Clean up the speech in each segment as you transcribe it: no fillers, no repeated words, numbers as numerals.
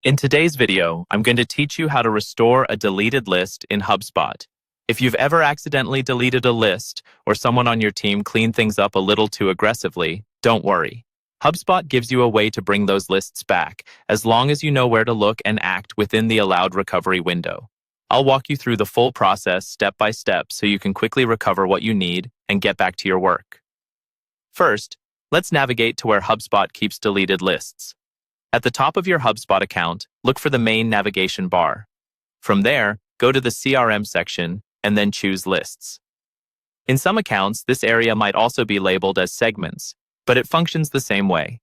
In today's video, I'm going to teach you how to restore a deleted list in Hubspot. If you've ever accidentally deleted a list or someone on your team cleaned things up a little too aggressively, don't worry. Hubspot gives you a way to bring those lists back, as long as you know where to look and act within the allowed recovery window. I'll walk you through the full process step by step so you can quickly recover what you need and get back to your work. First, let's navigate to where Hubspot keeps deleted lists. At the top of your Hubspot account, look for the main navigation bar. From there, go to the CRM section and then choose Lists. In some accounts, this area might also be labeled as Segments, but it functions the same way.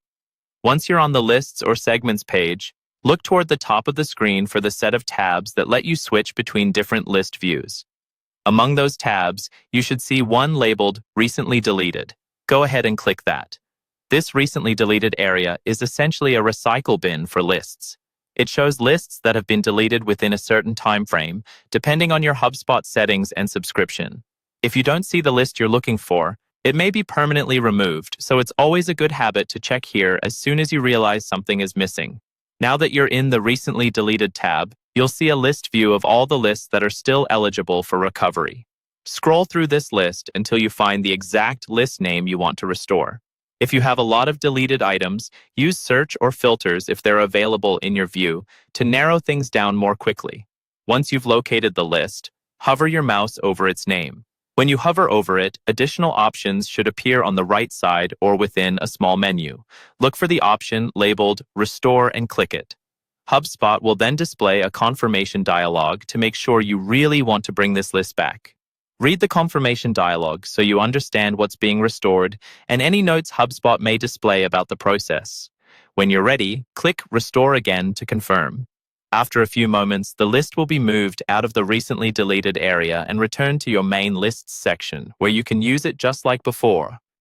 Once you're on the Lists or Segments page, look toward the top of the screen for the set of tabs that let you switch between different list views. Among those tabs, you should see one labeled Recently Deleted. Go ahead and click that. This recently deleted area is essentially a recycle bin for lists. It shows lists that have been deleted within a certain time frame, depending on your Hubspot settings and subscription. If you don't see the list you're looking for, it may be permanently removed, so it's always a good habit to check here as soon as you realize something is missing. Now that you're in the Recently Deleted tab, you'll see a list view of all the lists that are still eligible for recovery. Scroll through this list until you find the exact list name you want to restore. If you have a lot of deleted items, use search or filters if they're available in your view to narrow things down more quickly. Once you've located the list, hover your mouse over its name. When you hover over it, additional options should appear on the right side or within a small menu. Look for the option labeled Restore and click it. Hubspot will then display a confirmation dialog to make sure you really want to bring this list back. Read the confirmation dialog so you understand what's being restored and any notes Hubspot may display about the process. When you're ready, click Restore again to confirm. After a few moments, the list will be moved out of the recently deleted area and returned to your main lists section, where you can use it just like before.